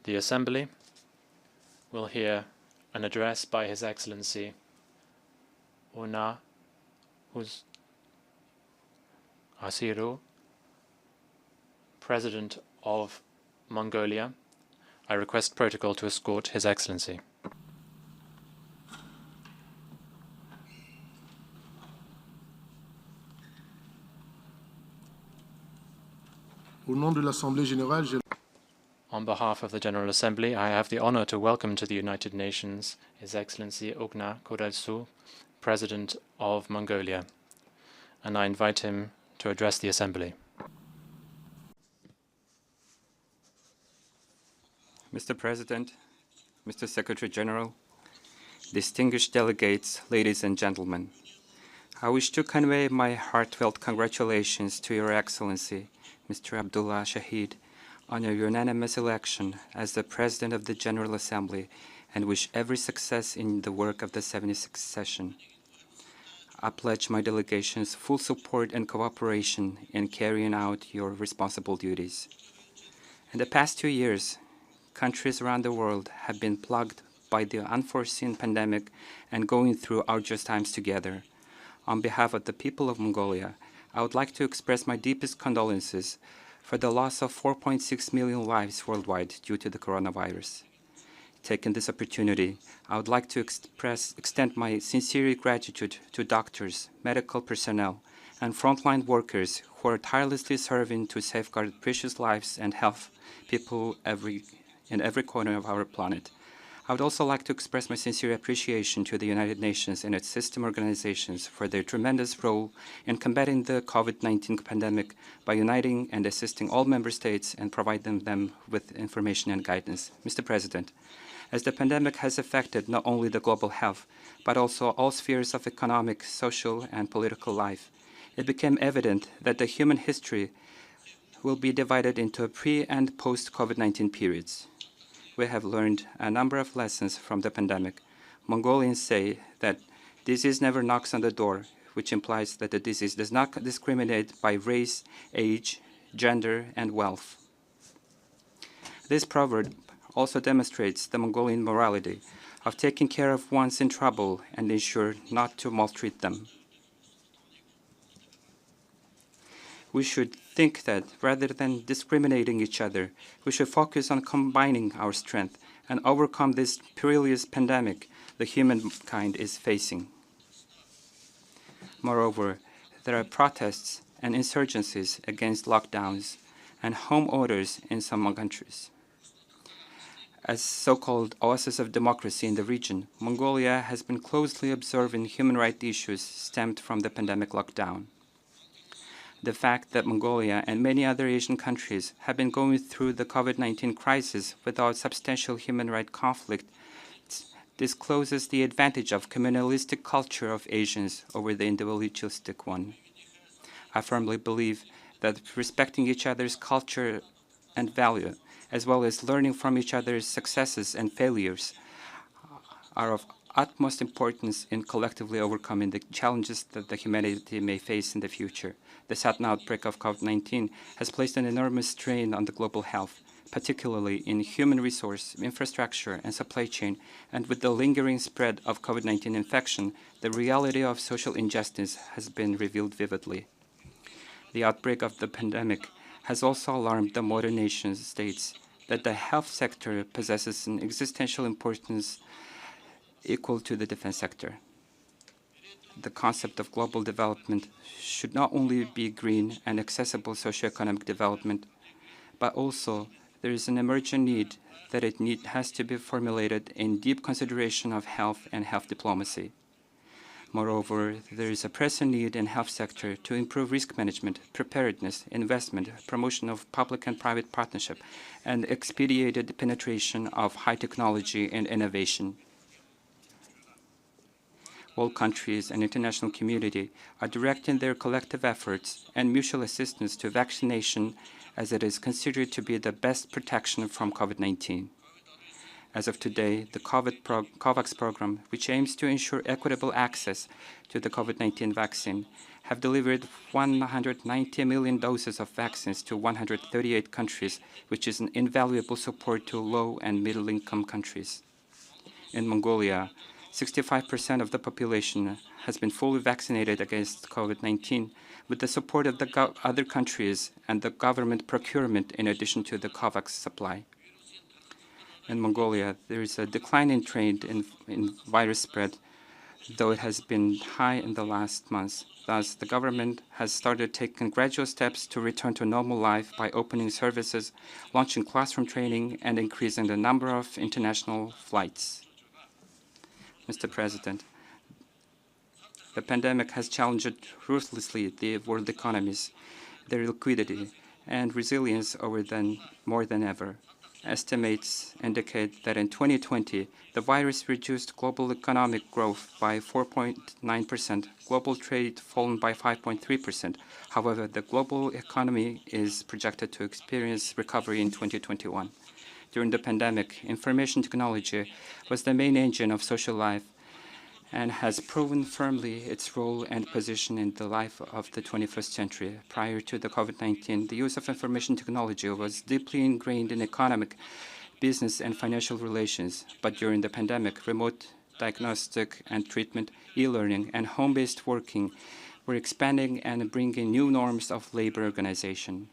The Assembly will hear an address by His Excellency Ukhnaa Khurelsukh, President of Mongolia. I request protocol to escort His Excellency. Au nom de l'Assemblée générale, j'ai On behalf of the General Assembly, I have the honor to welcome to the United Nations His Excellency Ukhnaa Khurelsukh, President of Mongolia, and I invite him to address the Assembly. Mr. President, Mr. Secretary General, distinguished delegates, ladies and gentlemen, I wish to convey my heartfelt congratulations to Your Excellency, Mr. Abdullah Shahid, on your unanimous election as the President of the General Assembly, and wish every success in the work of the 76th session. I pledge my delegation's full support and cooperation in carrying out your responsible duties. In the past 2 years, countries around the world have been plagued by the unforeseen pandemic and going through arduous times together. On behalf of the people of Mongolia, I would like to express my deepest condolences for the loss of 4.6 million lives worldwide due to the coronavirus. Taking this opportunity, I would like to extend my sincere gratitude to doctors, medical personnel, and frontline workers who are tirelessly serving to safeguard precious lives and health people in every corner of our planet. I would also like to express my sincere appreciation to the United Nations and its system organizations for their tremendous role in combating the COVID-19 pandemic by uniting and assisting all member states and providing them with information and guidance. Mr. President, as the pandemic has affected not only the global health, but also all spheres of economic, social, and political life, it became evident that the human history will be divided into pre- and post-COVID-19 periods. We have learned a number of lessons from the pandemic. Mongolians say that disease never knocks on the door, which implies that the disease does not discriminate by race, age, gender, and wealth. This proverb also demonstrates the Mongolian morality of taking care of ones in trouble and ensure not to maltreat them. We should think that rather than discriminating each other, we should focus on combining our strength and overcome this perilous pandemic the humankind is facing. Moreover, there are protests and insurgencies against lockdowns and home orders in some countries. As so-called oasis of democracy in the region, Mongolia has been closely observing human rights issues stemmed from the pandemic lockdown. The fact that Mongolia and many other Asian countries have been going through the COVID-19 crisis without substantial human rights conflict discloses the advantage of communalistic culture of Asians over the individualistic one. I firmly believe that respecting each other's culture and value, as well as learning from each other's successes and failures, are of utmost importance in collectively overcoming the challenges that the humanity may face in the future. The sudden outbreak of COVID-19 has placed an enormous strain on the global health, particularly in human resource, infrastructure, and supply chain, and with the lingering spread of COVID-19 infection, the reality of social injustice has been revealed vividly. The outbreak of the pandemic has also alarmed the modern nation states that the health sector possesses an existential importance equal to the defense sector. The concept of global development should not only be green and accessible socioeconomic development, but also there is an emergent need that has to be formulated in deep consideration of health and health diplomacy. Moreover, there is a pressing need in health sector to improve risk management, preparedness, investment, promotion of public and private partnership, and expedited penetration of high technology and innovation. All countries and international community are directing their collective efforts and mutual assistance to vaccination, as it is considered to be the best protection from COVID-19. As of today, the COVAX program, which aims to ensure equitable access to the COVID-19 vaccine, have delivered 190 million doses of vaccines to 138 countries, which is an invaluable support to low and middle-income countries. In Mongolia, 65% of the population has been fully vaccinated against COVID-19 with the support of the other countries and the government procurement in addition to the COVAX supply. In Mongolia, there is a decline in trend in virus spread, though it has been high in the last months. Thus, the government has started taking gradual steps to return to normal life by opening services, launching classroom training, and increasing the number of international flights. Mr. President, the pandemic has challenged ruthlessly the world economies, their liquidity, and resilience more than ever. Estimates indicate that in 2020, the virus reduced global economic growth by 4.9%, global trade fallen by 5.3%. However, the global economy is projected to experience recovery in 2021. During the pandemic, information technology was the main engine of social life and has proven firmly its role and position in the life of the 21st century. Prior to the COVID-19, the use of information technology was deeply ingrained in economic, business, and financial relations. But during the pandemic, remote diagnostic and treatment, e-learning, and home-based working were expanding and bringing new norms of labor organization.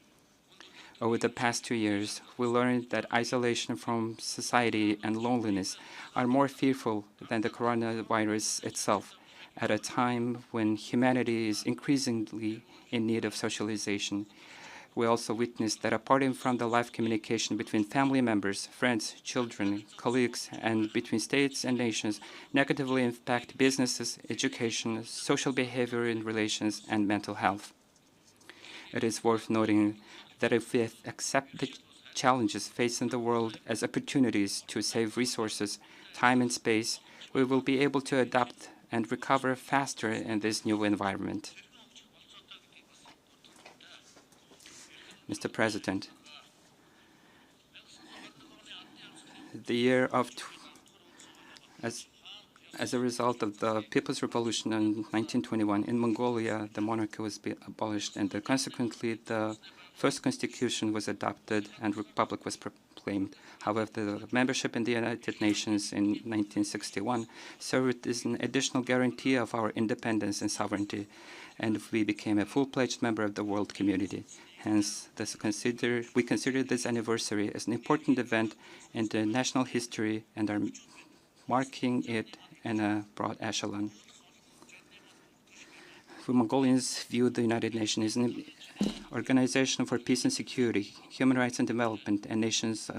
Over the past 2 years, we learned that isolation from society and loneliness are more fearful than the coronavirus itself, at a time when humanity is increasingly in need of socialization. We also witnessed that apart from the live communication between family members, friends, children, colleagues, and between states and nations negatively impact businesses, education, social behavior in relations, and mental health. It is worth noting that if we accept the challenges facing the world as opportunities to save resources, time, and space, we will be able to adapt and recover faster in this new environment. Mr. President, the year of as a result of the People's Revolution in 1921, in Mongolia, the monarchy was abolished, and consequently, the first constitution was adopted and republic was proclaimed. However, the membership in the United Nations in 1961 served as an additional guarantee of our independence and sovereignty, and we became a full-fledged member of the world community. Hence, we consider this anniversary as an important event in the national history and are marking it in a broad echelon. We Mongolians view the United Nations as an organization for peace and security, human rights and development, and nations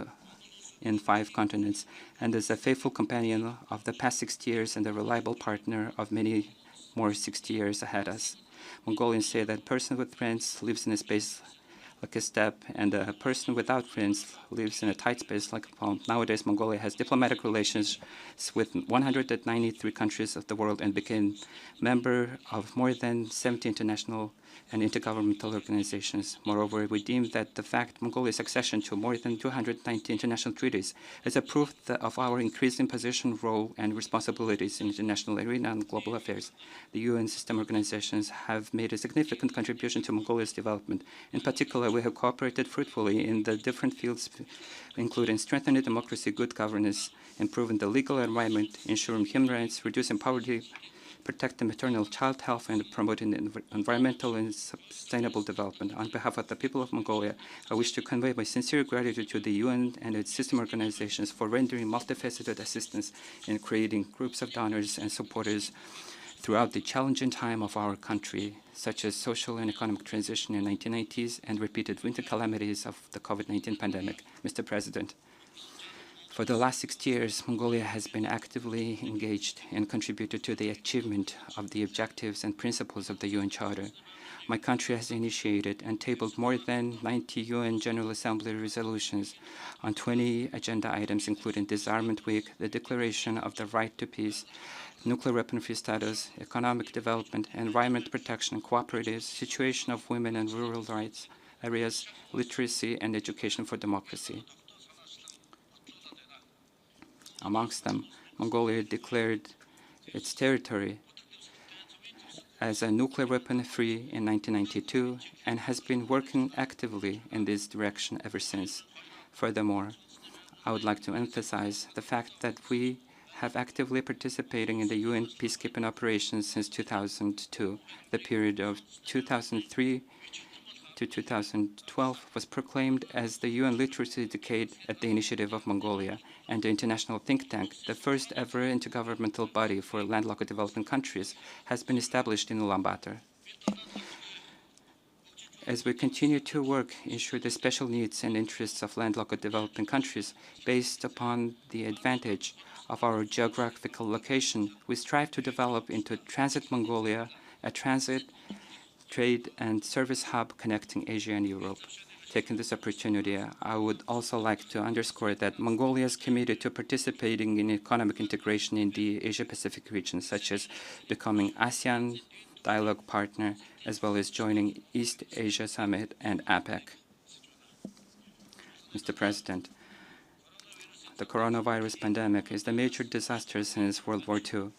in 5 continents, and as a faithful companion of the past 60 years and a reliable partner of many more 60 years ahead of us. Mongolians say that a person with friends lives in a space like a step, and a person without friends lives in a tight space like a palm. Nowadays, Mongolia has diplomatic relations with 193 countries of the world and became member of more than 70 international and intergovernmental organizations. Moreover, we deem that the fact Mongolia's accession to more than 290 international treaties is a proof of our increasing position, role, and responsibilities in international arena and global affairs. The UN system organizations have made a significant contribution to Mongolia's development. In particular, we have cooperated fruitfully in the different fields, including strengthening democracy, good governance, improving the legal environment, ensuring human rights, reducing poverty, protecting maternal child health, and promoting environmental and sustainable development. On behalf of the people of Mongolia, I wish to convey my sincere gratitude to the UN and its system organizations for rendering multifaceted assistance in creating groups of donors and supporters throughout the challenging time of our country, such as social and economic transition in the 1990s and repeated winter calamities of the COVID-19 pandemic. Mr. President, for the last 60 years, Mongolia has been actively engaged and contributed to the achievement of the objectives and principles of the UN Charter. My country has initiated and tabled more than 90 UN General Assembly resolutions on 20 agenda items, including Disarmament Week, the Declaration of the Right to Peace, nuclear weapon-free status, economic development, environment protection, cooperatives, situation of women and rural rights areas, literacy, and education for democracy. Amongst them, Mongolia declared its territory as a nuclear weapon-free in 1992 and has been working actively in this direction ever since. Furthermore, I would like to emphasize the fact that we have actively participating in the UN peacekeeping operations since 2002. The period of 2003 to 2012 was proclaimed as the UN Literacy Decade at the initiative of Mongolia and the international think tank, the first ever intergovernmental body for landlocked developing countries, has been established in Ulaanbaatar. As we continue to work, ensure the special needs and interests of landlocked developing countries based upon the advantage of our geographical location, we strive to develop into Transit Mongolia, a transit, trade, and service hub connecting Asia and Europe. Taking this opportunity, I would also like to underscore that Mongolia is committed to participating in economic integration in the Asia-Pacific region, such as becoming ASEAN dialogue partner, as well as joining East Asia Summit and APEC. Mr. President, the coronavirus pandemic is the major disaster since World War II.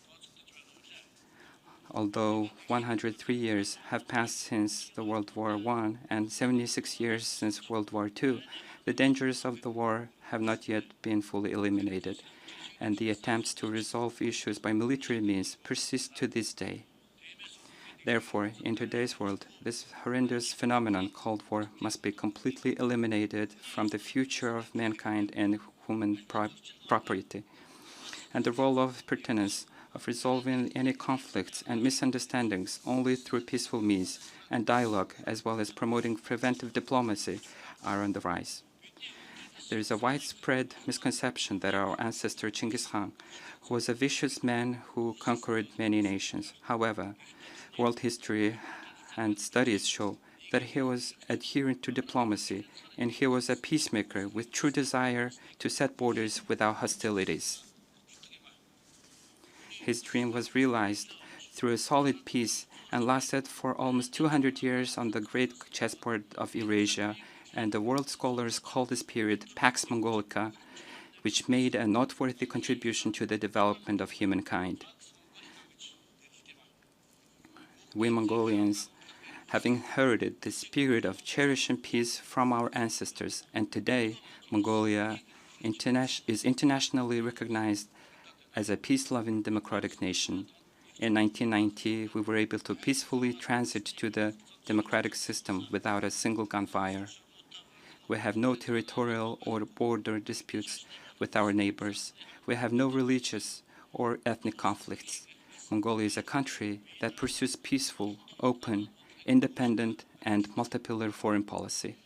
Although 103 years have passed since the World War I and 76 years since World War II, the dangers of the war have not yet been fully eliminated, and the attempts to resolve issues by military means persist to this day. Therefore, in today's world, this horrendous phenomenon called war must be completely eliminated from the future of mankind and human property. And the role of pertinence of resolving any conflicts and misunderstandings only through peaceful means and dialogue, as well as promoting preventive diplomacy, are on the rise. There is a widespread misconception that our ancestor Genghis Khan was a vicious man who conquered many nations. However, world history and studies show that he was adherent to diplomacy and he was a peacemaker with true desire to set borders without hostilities. His dream was realized through a solid peace and lasted for almost 200 years on the great chessboard of Eurasia, and the world scholars call this period Pax Mongolica, which made a noteworthy contribution to the development of humankind. We Mongolians have inherited the spirit of cherishing peace from our ancestors, and today Mongolia is internationally recognized as a peace-loving democratic nation. In 1990, we were able to peacefully transit to the democratic system without a single gunfire. We have no territorial or border disputes with our neighbors. We have no religious or ethnic conflicts. Mongolia is a country that pursues peaceful, open, independent, and multi-pillar foreign policy.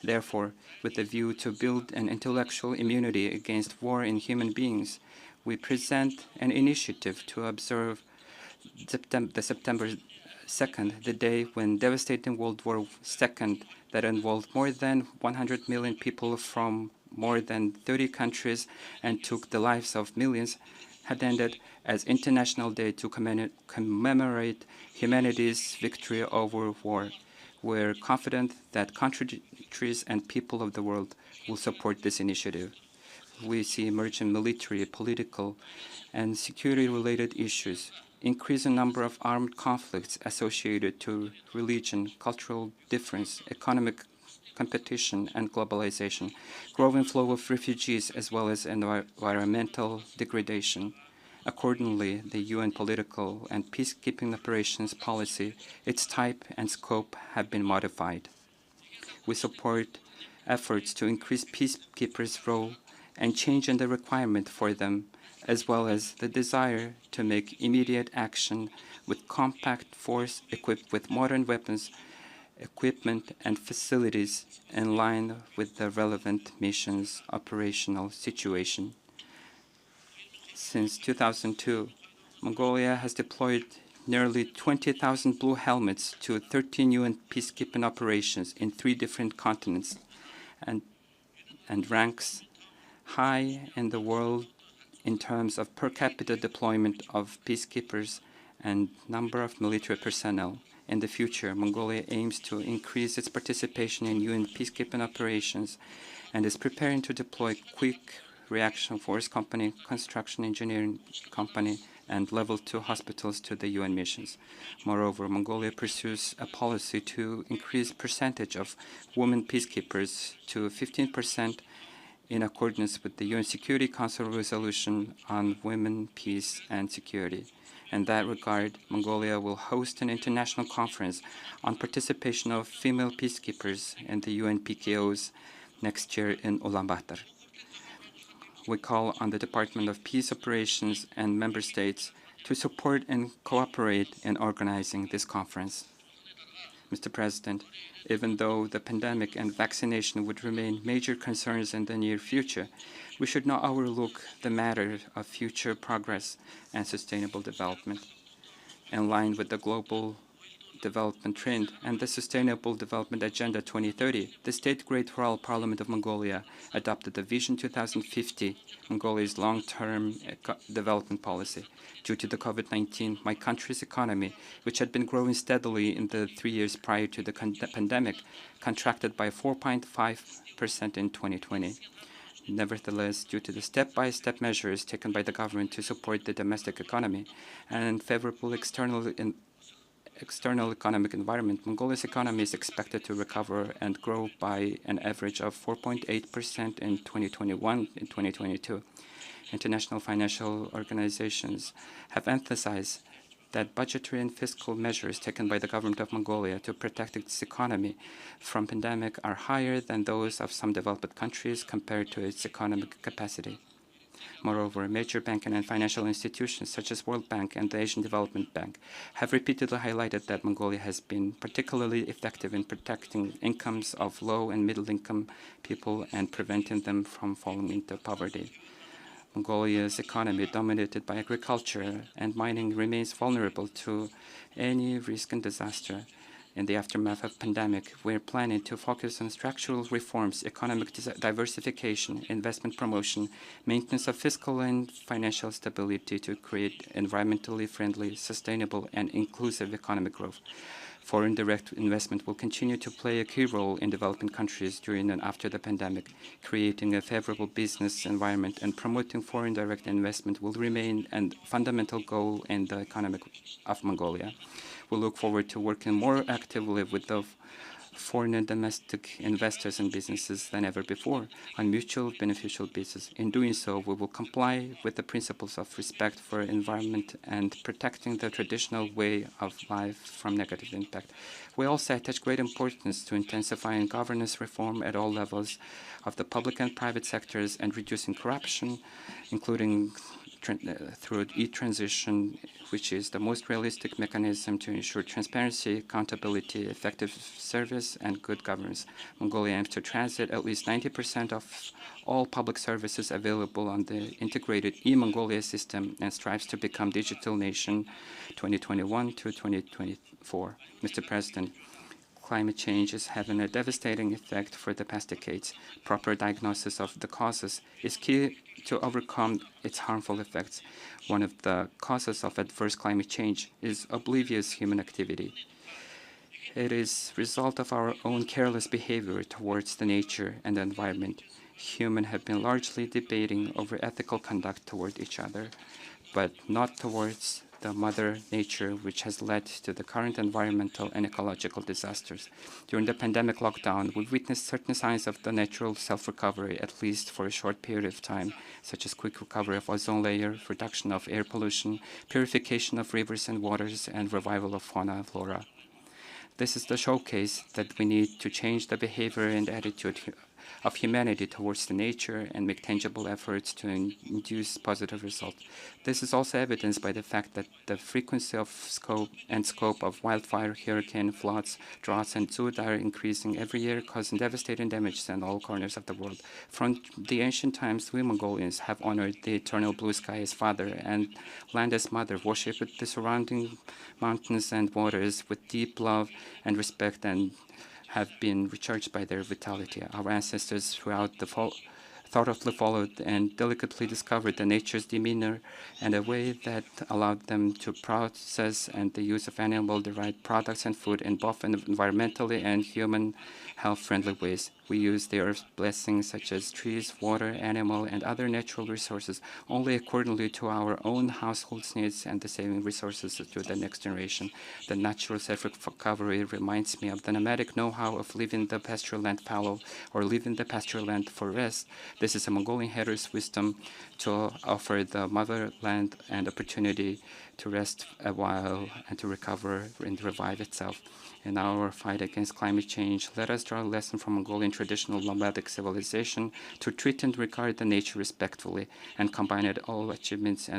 Therefore, with a view to build an intellectual immunity against war in human beings, we present an initiative to observe the September 2nd, the day when devastating World War II that involved more than 100 million people from more than 30 countries and took the lives of millions, had ended as International Day to commemorate humanity's victory over war. We're confident that countries and people of the world will support this initiative. We see emerging military, political, and security-related issues, increasing number of armed conflicts associated to religion, cultural difference, economic competition, and globalization, growing flow of refugees, as well as environmental degradation. Accordingly, the UN political and peacekeeping operations policy, its type and scope have been modified. We support efforts to increase peacekeepers' role and change in the requirement for them, as well as the desire to make immediate action with compact force equipped with modern weapons, equipment, and facilities in line with the relevant mission's operational situation. Since 2002, Mongolia has deployed nearly 20,000 blue helmets to 13 UN peacekeeping operations in 3 different continents and ranks high in the world in terms of per capita deployment of peacekeepers and number of military personnel. In the future, Mongolia aims to increase its participation in UN peacekeeping operations and is preparing to deploy quick reaction force company, construction engineering company, and level 2 hospitals to the UN missions. Moreover, Mongolia pursues a policy to increase percentage of women peacekeepers to 15% in accordance with the UN Security Council resolution on women, peace, and security. In that regard, Mongolia will host an international conference on participation of female peacekeepers in the UN PKOs next year in Ulaanbaatar. We call on the Department of Peace Operations and member states to support and cooperate in organizing this conference. Mr. President, even though the pandemic and vaccination would remain major concerns in the near future, we should not overlook the matter of future progress and sustainable development. In line with the global development trend and the Sustainable Development Agenda 2030, the State Great Royal Parliament of Mongolia adopted the Vision 2050, Mongolia's long-term development policy. Due to the COVID-19, my country's economy, which had been growing steadily in the 3 years prior to the pandemic, contracted by 4.5% in 2020. Nevertheless, due to the step-by-step measures taken by the government to support the domestic economy and favorable external economic environment, Mongolia's economy is expected to recover and grow by an average of 4.8% in 2021 and 2022. International financial organizations have emphasized that budgetary and fiscal measures taken by the government of Mongolia to protect its economy from pandemic are higher than those of some developed countries compared to its economic capacity. Moreover, major banking and financial institutions such as World Bank and the Asian Development Bank have repeatedly highlighted that Mongolia has been particularly effective in protecting incomes of low and middle-income people and preventing them from falling into poverty. Mongolia's economy, dominated by agriculture and mining, remains vulnerable to any risk and disaster. In the aftermath of pandemic, we're planning to focus on structural reforms, economic diversification, investment promotion, maintenance of fiscal and financial stability to create environmentally friendly, sustainable, and inclusive economic growth. Foreign direct investment will continue to play a key role in developing countries during and after the pandemic. Creating a favorable business environment and promoting foreign direct investment will remain a fundamental goal in the economy of Mongolia. We look forward to working more actively with the foreign and domestic investors and businesses than ever before on mutual beneficial basis. In doing so, we will comply with the principles of respect for environment and protecting the traditional way of life from negative impact. We also attach great importance to intensifying governance reform at all levels of the public and private sectors and reducing corruption, including through e-transition, which is the most realistic mechanism to ensure transparency, accountability, effective service, and good governance. Mongolia aims to transit at least 90% of all public services available on the integrated e-Mongolia system and strives to become digital nation 2021 to 2024. Mr. President, climate change is having a devastating effect for the past decades. Proper diagnosis of the causes is key to overcome its harmful effects. One of the causes of adverse climate change is oblivious human activity. It is a result of our own careless behavior towards the nature and the environment. Humans have been largely debating over ethical conduct toward each other, but not towards the Mother Nature, which has led to the current environmental and ecological disasters. During the pandemic lockdown, we witnessed certain signs of the natural self-recovery, at least for a short period of time, such as quick recovery of ozone layer, reduction of air pollution, purification of rivers and waters, and revival of fauna and flora. This is the showcase that we need to change the behavior and attitude of humanity towards the nature and make tangible efforts to induce positive results. This is also evidenced by the fact that the frequency of scope of wildfire, hurricane, floods, droughts, and drought are increasing every year, causing devastating damage in all corners of the world. From the ancient times, we Mongolians have honored the eternal blue sky as father and land as mother, worshipped the surrounding mountains and waters with deep love and respect, and have been recharged by their vitality. Our ancestors throughout thoroughly followed and delicately discovered the nature's demeanor and a way that allowed them to process and the use of animal-derived products and food in both environmentally and human health-friendly ways. We use the earth's blessings such as trees, water, animal, and other natural resources only accordingly to our own household's needs and the saving resources to the next generation. The natural self-recovery reminds me of the nomadic know-how of leaving the pasture land fallow or leaving the pasture land for rest. This is a Mongolian heritage wisdom to offer the motherland an opportunity to rest a while and to recover and revive itself. In our fight against climate change, let us draw a lesson from Mongolian traditional nomadic civilization to treat and regard the nature respectfully and combine all achievements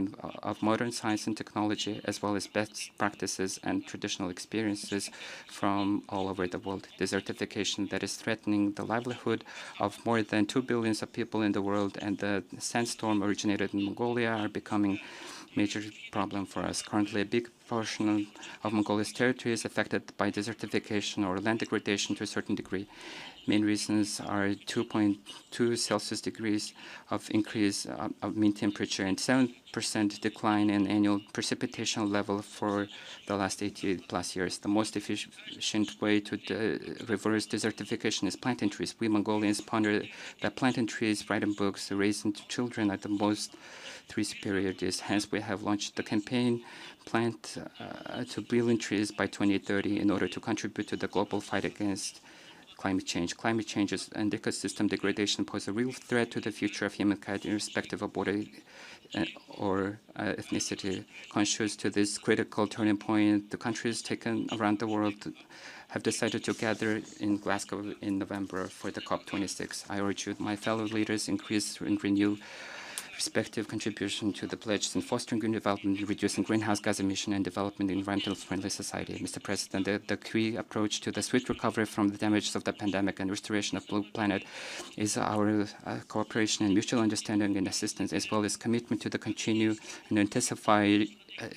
of modern science and technology, as well as best practices and traditional experiences from all over the world. Desertification that is threatening the livelihood of more than 2 billion of people in the world and the sandstorm originated in Mongolia are becoming major problem for us. Currently, a big portion of Mongolia's territory is affected by desertification or land degradation to a certain degree. Main reasons are 2.2 Celsius degrees of increase of mean temperature and 7% decline in annual precipitation level for the last 80+ years. The most efficient way to reverse desertification is planting trees. We Mongolians ponder that planting trees, writing books, raising children are the most three superior days. Hence, we have launched the campaign Plant 2 billion trees by 2030 in order to contribute to the global fight against climate change. Climate change and ecosystem degradation pose a real threat to the future of humankind, irrespective of body or ethnicity. Conscious to this critical turning point, the countries taken around the world have decided to gather in Glasgow in November for the COP26. I urge you, my fellow leaders, increase and renew respective contribution to the pledges in fostering green development, reducing greenhouse gas emission, and developing an environmentally friendly society. Mr. President, the key approach to the swift recovery from the damages of the pandemic and restoration of Blue Planet is our cooperation and mutual understanding and assistance, as well as commitment to the continue and intensify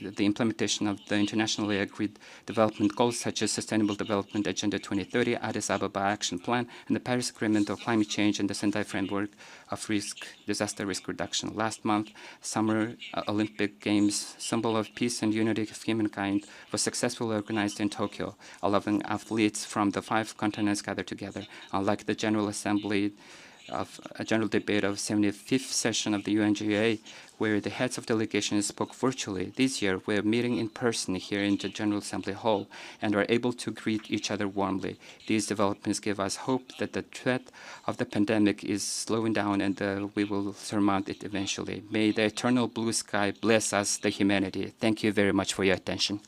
the implementation of the internationally agreed development goals such as Sustainable Development Agenda 2030, Addis Ababa Action Plan, and the Paris Agreement on Climate Change and the Sendai Framework of Disaster Risk Reduction. Last month, Summer Olympic Games, symbol of peace and unity of humankind, was successfully organized in Tokyo. 11 athletes from the 5 continents gathered together. Unlike the General Assembly of a general debate of 75th session of the UNGA, where the heads of delegations spoke virtually. This year, we're meeting in person here in the General Assembly Hall and are able to greet each other warmly. These developments give us hope that the threat of the pandemic is slowing down and we will surmount it eventually. May the eternal blue sky bless us, the humanity. Thank you very much for your attention.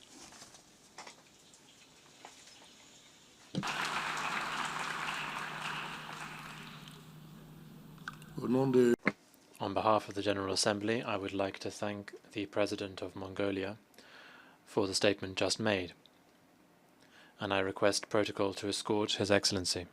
On behalf of the General Assembly, I would like to thank the President of Mongolia for the statement just made, and I request protocol to escort His Excellency.